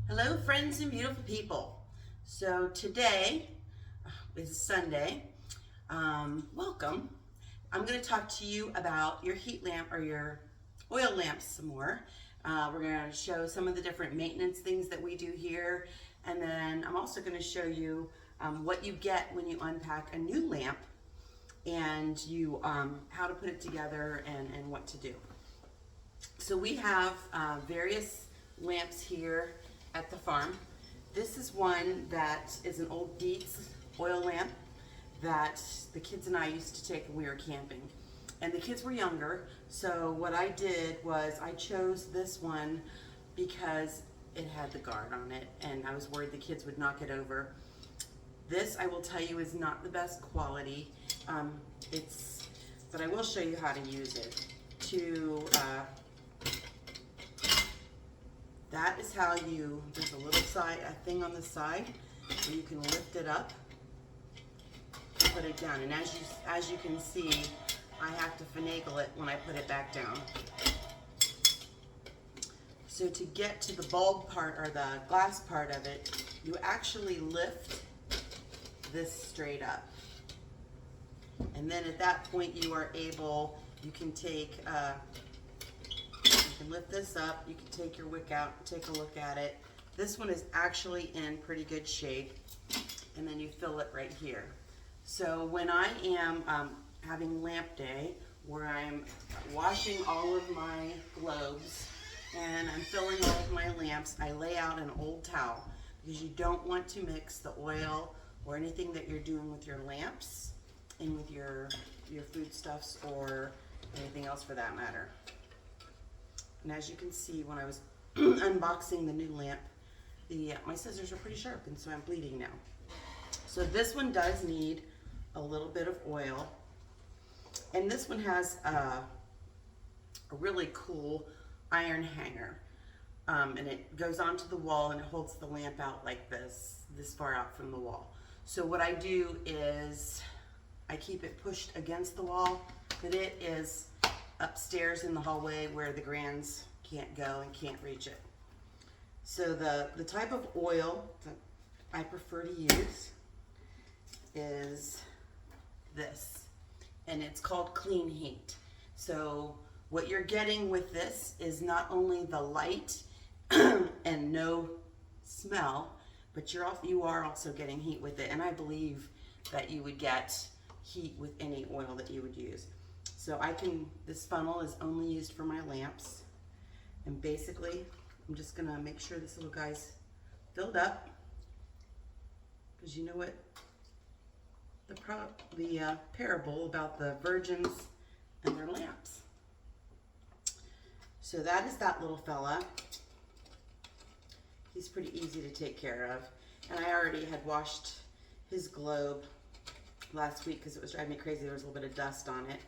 Hello, friends and beautiful people. So today is Sunday. Welcome. I'm going to talk to you about your heat lamp or your oil lamps some more. We're going to show some of the different maintenance things that we do here. And then I'm also going to show you what you get when you unpack a new lamp and how to put it together and what to do. So we have various lamps here at the farm. This is one that is an old Dietz oil lamp that the kids and I used to take when we were camping. And the kids were younger, so what I did was I chose this one because it had the guard on it and I was worried the kids would knock it over. This, I will tell you, is not the best quality. But I will show you how to use it. That is how there's a little thing on the side where you can lift it up and put it down. And as you can see, I have to finagle it when I put it back down. So to get to the bulb part or the glass part of it, you actually lift this straight up. And then at that point you can lift this up, you can take your wick out and take a look at it. This one is actually in pretty good shape, and then you fill it right here. So when I am having lamp day, where I'm washing all of my globes and I'm filling all of my lamps, I lay out an old towel because you don't want to mix the oil or anything that you're doing with your lamps in with your foodstuffs or anything else for that matter. And as you can see, when I was unboxing the new lamp, my scissors are pretty sharp, and so I'm bleeding now. So this one does need a little bit of oil, and this one has a really cool iron hanger, and it goes onto the wall and it holds the lamp out like this far out from the wall. So what I do is I keep it pushed against the wall, but it is upstairs in the hallway where the grands can't go and can't reach it. So the type of oil that I prefer to use is this, and it's called Clean Heat. So what you're getting with this is not only the light and no smell, but you are also getting heat with it, and I believe that you would get heat with any oil that you would use. So this funnel is only used for my lamps, and basically I'm just gonna make sure this little guy's filled up, because you know what the parable about the virgins and their lamps. So that is that little fella. He's pretty easy to take care of, and I already had washed his globe last week because it was driving me crazy. There was a little bit of dust on it.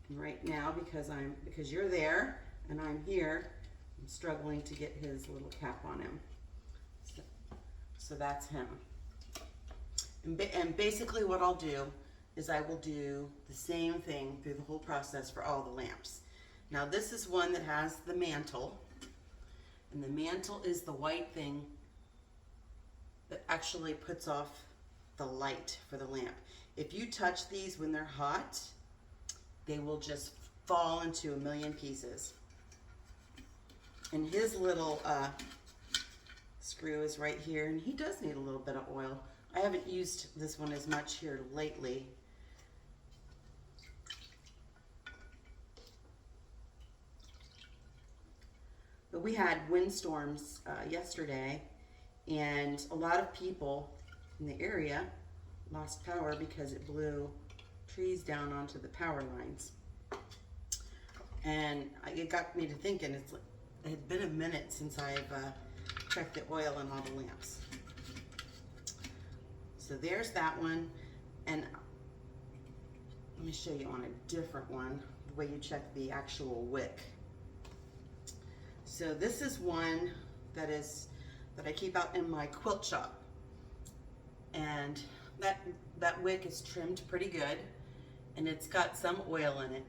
And right now, because you're there and I'm here, I'm struggling to get his little cap on him. So that's him. And basically what I'll do is I will do the same thing through the whole process for all the lamps. Now this is one that has the mantle, and the mantle is the white thing that actually puts off the light for the lamp. If you touch these when they're hot, they will just fall into a million pieces. And his little screw is right here, and he does need a little bit of oil. I haven't used this one as much here lately. But we had windstorms yesterday, and a lot of people in the area lost power because it blew trees down onto the power lines. And it got me to thinking, it had been a minute since I've checked the oil in all the lamps. So there's that one, and let me show you on a different one, the way you check the actual wick. So this is one that I keep out in my quilt shop, and that wick is trimmed pretty good, and it's got some oil in it.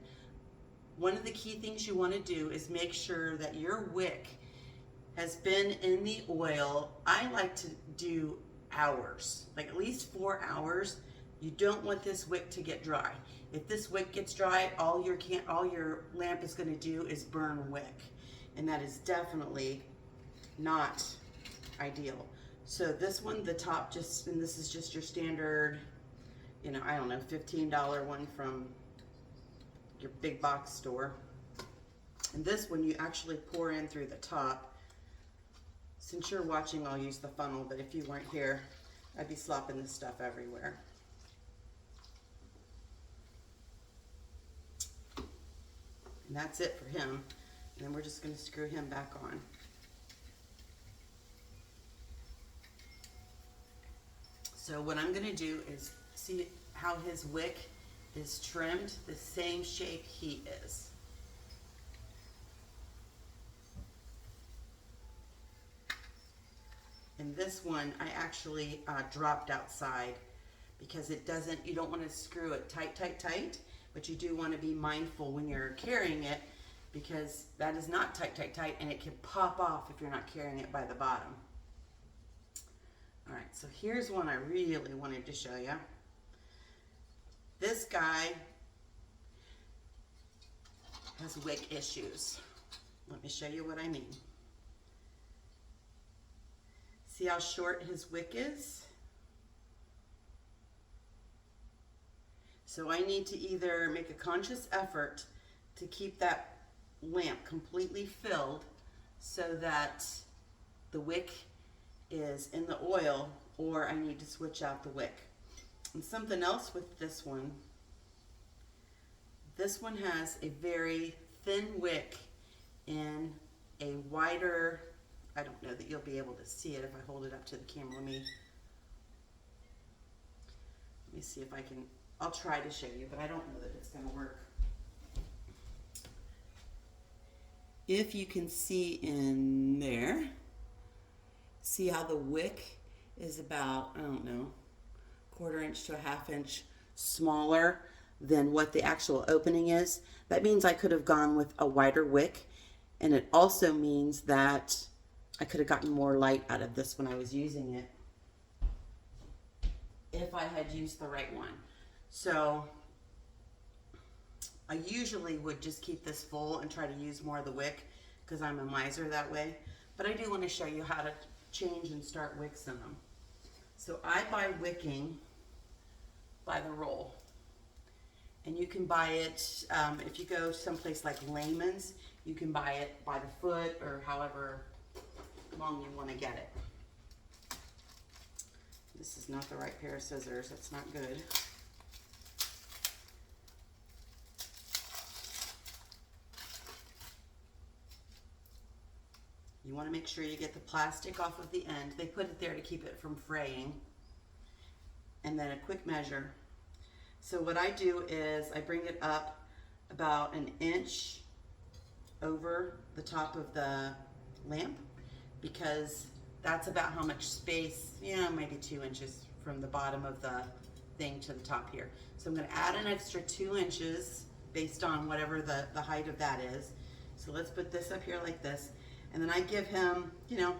one of the key things you want to do is make sure that your wick has been in the oil. I like to do hours, like at least 4 hours. You don't want this wick to get dry. If this wick gets dry, all your lamp is going to do is burn wick, and that is definitely not ideal. So this one, the top, and this is just your standard, you know, I don't know, $15 one from your big box store. And this one you actually pour in through the top. Since you're watching, I'll use the funnel, but if you weren't here, I'd be slopping this stuff everywhere. And that's it for him. And then we're just going to screw him back on. So what I'm going to do is see how his wick is trimmed the same shape he is. And this one I actually dropped outside because you don't want to screw it tight, but you do want to be mindful when you're carrying it, because that is not tight, and it can pop off if you're not carrying it by the bottom. All right, so here's one I really wanted to show you. This guy has wick issues. Let me show you what I mean. See how short his wick is? So I need to either make a conscious effort to keep that lamp completely filled so that the wick is in the oil, or I need to switch out the wick. And something else with this one has a very thin wick in a wider, I don't know that you'll be able to see it if I hold it up to the camera. Let me see if I can, I'll try to show you, but I don't know that it's going to work. If you can see in there, see how the wick is about, I don't know, 1/4 inch to a 1/2 inch smaller than what the actual opening is. That means I could have gone with a wider wick, and it also means that I could have gotten more light out of this when I was using it if I had used the right one. So I usually would just keep this full and try to use more of the wick because I'm a miser that way. But I do want to show you how to change and start wicks in them. So I buy wicking by the roll. And you can buy it, if you go someplace like Layman's, you can buy it by the foot or however long you want to get it. This is not the right pair of scissors. That's not good. You want to make sure you get the plastic off of the end. They put it there to keep it from fraying. And then a quick measure. So what I do is I bring it up about 1 inch over the top of the lamp, because that's about how much space, maybe 2 inches from the bottom of the thing to the top here. So I'm going to add an extra 2 inches based on whatever the height of that is. So let's put this up here like this. And then I give him, a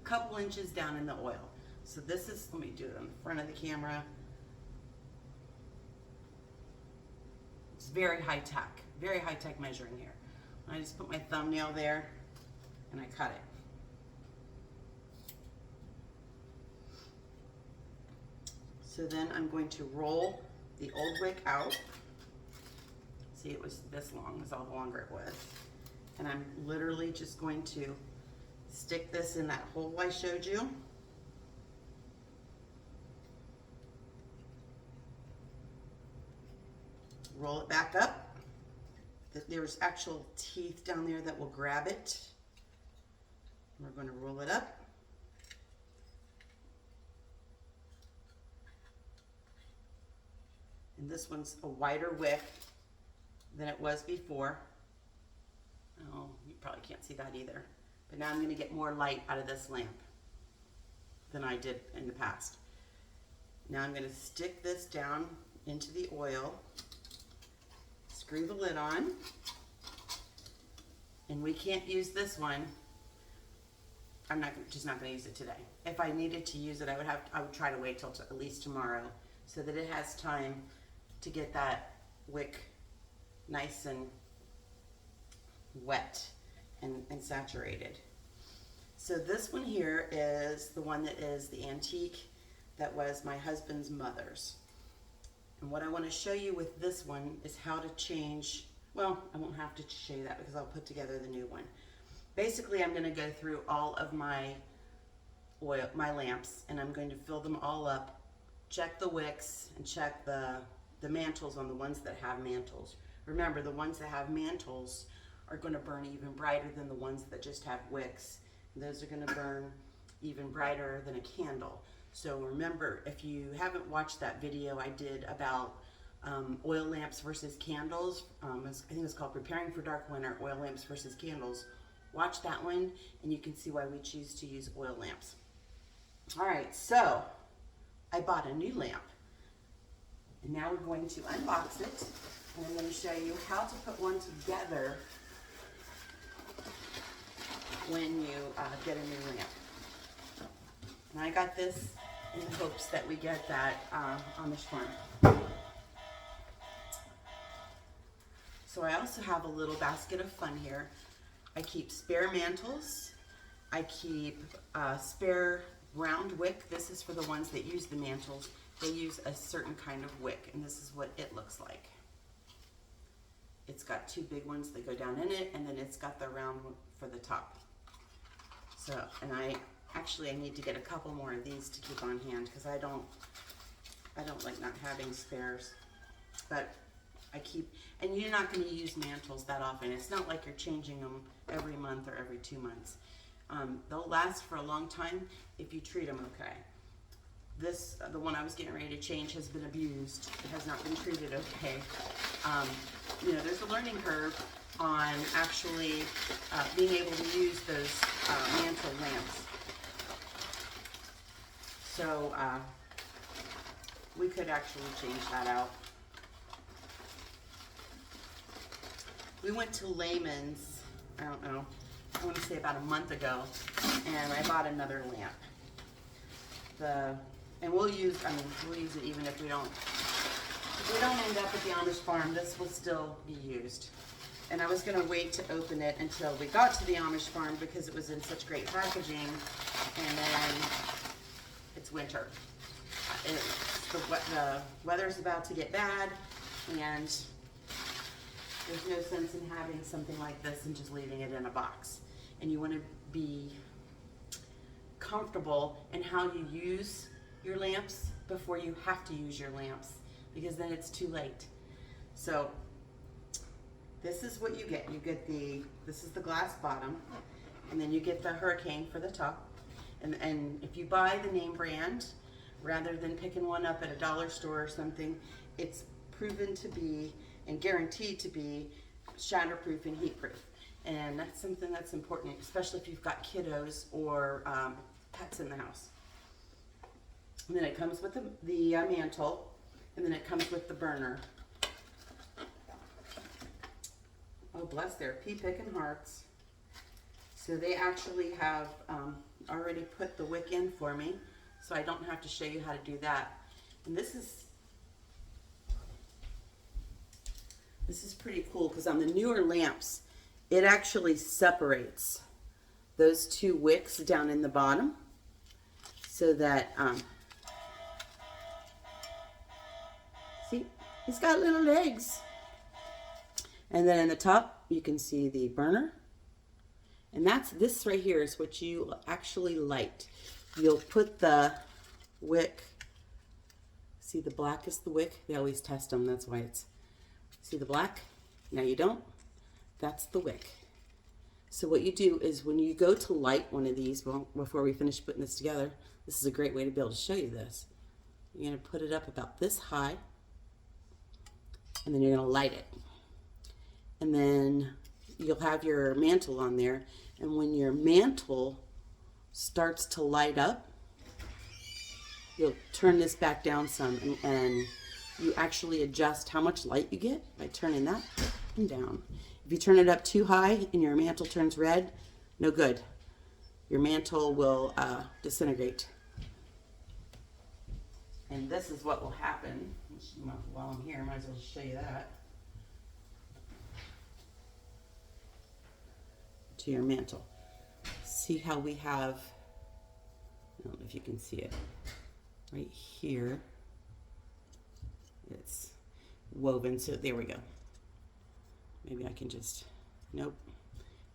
couple inches down in the oil. So this is, let me do it in front of the camera. It's very high tech measuring here. I just put my thumbnail there and I cut it. So then I'm going to roll the old wick out. See, it was this long, is all the longer it was. And I'm literally just going to stick this in that hole I showed you. Roll it back up. There's actual teeth down there that will grab it. We're going to roll it up. And this one's a wider wick than it was before. Oh, you probably can't see that either. But now I'm going to get more light out of this lamp than I did in the past. Now I'm going to stick this down into the oil, screw the lid on. And we can't use this one. I'm just not going to use it today. If I needed to use it, I would try to wait till at least tomorrow so that it has time to get that wick nice and wet and saturated. So this one here is the one that is the antique that was my husband's mother's. And what I want to show you with this one is how to change, well, I won't have to show you that because I'll put together the new one. Basically, I'm going to go through all of my lamps, and I'm going to fill them all up, check the wicks, and check the mantles on the ones that have mantles. Remember, the ones that have mantles are going to burn even brighter than the ones that just have wicks. And those are going to burn even brighter than a candle. So remember, if you haven't watched that video I did about oil lamps versus candles, I think it's called Preparing for Dark Winter, Oil Lamps versus Candles. Watch that one and you can see why we choose to use oil lamps. All right, so I bought a new lamp. And now we're going to unbox it, and I'm going to show you how to put one together when you get a new lamp. And I got this in the hopes that we get that Amish farm. So I also have a little basket of fun here. I keep spare mantles. I keep spare round wick. This is for the ones that use the mantles. They use a certain kind of wick, and this is what it looks like. It's got two big ones that go down in it, and then it's got the round one for the top. So, and I need to get a couple more of these to keep on hand because I don't like not having spares. But I keep, and you're not going to use mantles that often. It's not like you're changing them every month or every 2 months. They'll last for a long time if you treat them okay. This, the one I was getting ready to change, has been abused. It has not been treated okay. You know, there's a learning curve on actually being able to use those mantle lamps. So we could actually change that out. We went to Lehman's, I don't know, I want to say about a month ago, and I bought another lamp. And we'll use it even if we don't end up at the Amish farm. This will still be used. And I was going to wait to open it until we got to the Amish farm because it was in such great packaging. And then it's winter. The weather's about to get bad, and there's no sense in having something like this and just leaving it in a box. And you want to be comfortable in how you use your lamps before you have to use your lamps, because then it's too late. So this is what you get. You get this is the glass bottom, and then you get the Hurricane for the top. And if you buy the name brand, rather than picking one up at a dollar store or something, it's proven to be and guaranteed to be shatterproof and heatproof. And that's something that's important, especially if you've got kiddos or pets in the house. And then it comes with the mantle, and then it comes with the burner. Oh, bless their pea picking hearts. So they actually have already put the wick in for me, so I don't have to show you how to do that. And this is pretty cool because on the newer lamps, it actually separates those two wicks down in the bottom so that, see, he's got little legs. And then in the top, you can see the burner. And this right here is what you actually light. You'll put the wick, see the black is the wick? They always test them, that's why it's, see the black? Now you don't. That's the wick. So what you do is when you go to light one of these, well, before we finish putting this together, this is a great way to be able to show you this. You're going to put it up about this high, and then you're going to light it. And then you'll have your mantle on there, and when your mantle starts to light up, you'll turn this back down some, and you actually adjust how much light you get by turning that up and down. If you turn it up too high and your mantle turns red, no good. Your mantle will disintegrate. And this is what will happen. While I'm here, I might as well show you that. To your mantle. See how we have, I don't know if you can see it, right here. It's woven, so there we go. Maybe I can just, nope.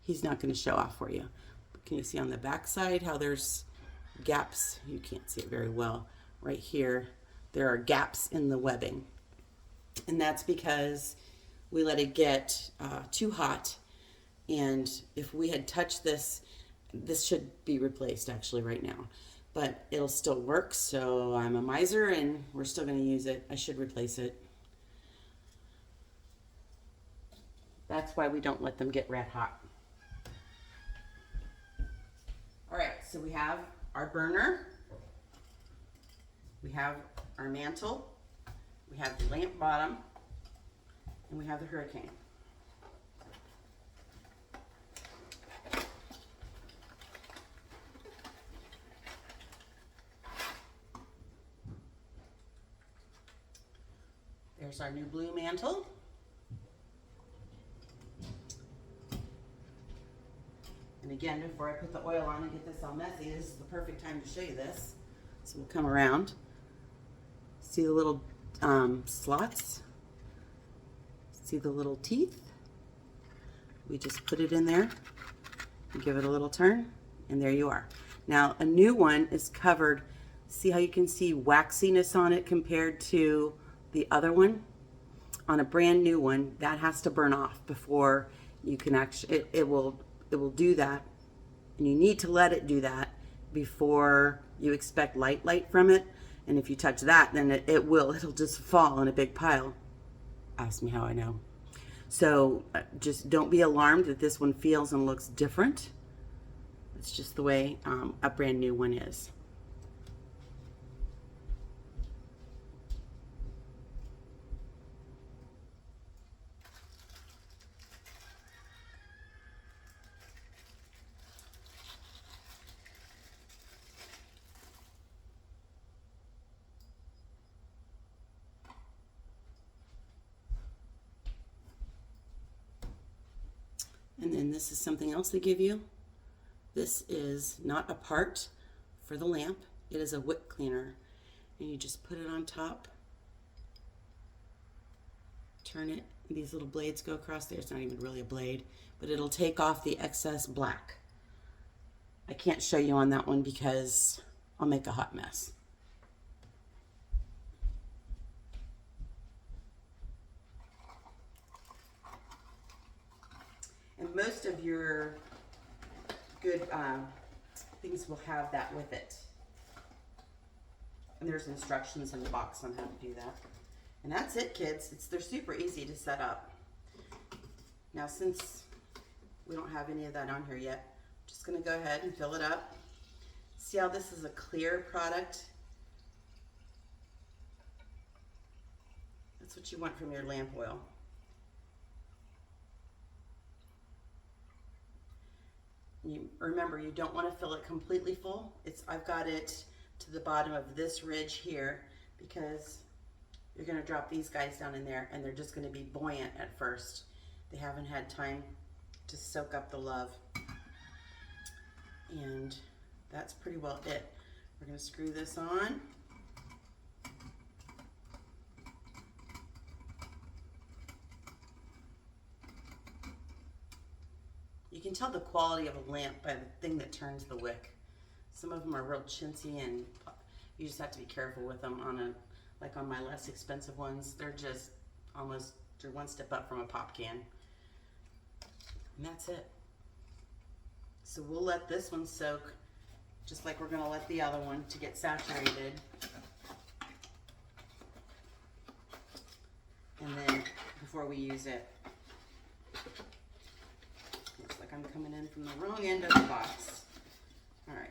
He's not going to show off for you. But can you see on the back side how there's gaps? You can't see it very well. Right here, there are gaps in the webbing. And that's because we let it get too hot. And if we had touched this, this should be replaced actually right now. But it'll still work, so I'm a miser and we're still going to use it. I should replace it. That's why we don't let them get red hot. All right, so we have our burner. We have our mantle. We have the lamp bottom. And we have the hurricane. There's our new blue mantle. And again, before I put the oil on and get this all messy, this is the perfect time to show you this. So we'll come around. See the little slots? See the little teeth? We just put it in there and give it a little turn, and there you are. Now, a new one is covered. See how you can see waxiness on it compared to the other one? On a brand new one, that has to burn off before you can actually, it will do that, and you need to let it do that before you expect light from it. And if you touch that, then it'll just fall in a big pile. Ask me how I know. So just don't be alarmed that this one feels and looks different. It's just the way a brand new one is. And then this is something else they give you. This is not a part for the lamp. It is a wick cleaner. And you just put it on top, turn it, and these little blades go across there. It's not even really a blade, but it'll take off the excess black. I can't show you on that one because I'll make a hot mess. And most of your good things will have that with it. And there's instructions in the box on how to do that. And that's it, kids. They're super easy to set up. Now, since we don't have any of that on here yet, I'm just going to go ahead and fill it up. See how this is a clear product? That's what you want from your lamp oil. Remember, you don't want to fill it completely full. I've got it to the bottom of this ridge here because you're going to drop these guys down in there and they're just going to be buoyant at first. They haven't had time to soak up the love. And that's pretty well it. We're going to screw this on. You can tell the quality of a lamp by the thing that turns the wick. Some of them are real chintzy and you just have to be careful with them. Like on my less expensive ones, they're just they're one step up from a pop can. And that's it. So we'll let this one soak just like we're gonna let the other one to get saturated. And then before we use it, looks like I'm coming in from the wrong end of the box. All right.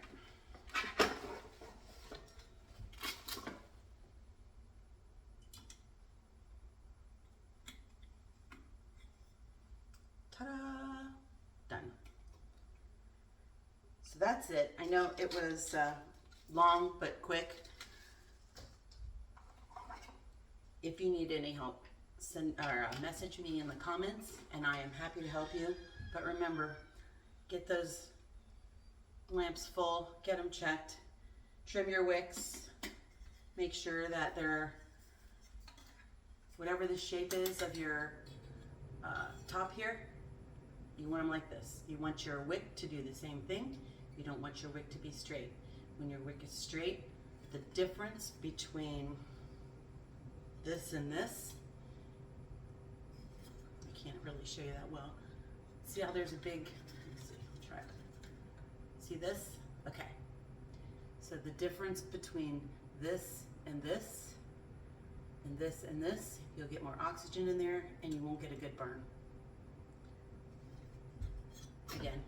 that's it. I know it was long but quick. If you need any help, send or message me in the comments, and I am happy to help you. But remember, get those lamps full, get them checked, trim your wicks, make sure that they're whatever the shape is of your top here. You want them like this. You want your wick to do the same thing. You don't want your wick to be straight. When your wick is straight, the difference between this and this, I can't really show you that well. See how there's a big, let's see, try it. See this? Okay. So the difference between this and this, and this and this, you'll get more oxygen in there and you won't get a good burn. Again,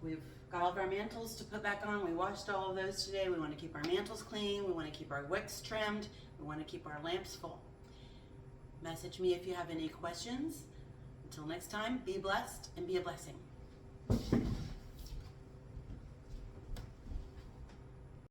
we've got all of our mantles to put back on. We washed all of those today. We want to keep our mantles clean. We want to keep our wicks trimmed. We want to keep our lamps full. Message me if you have any questions. Until next time, be blessed and be a blessing.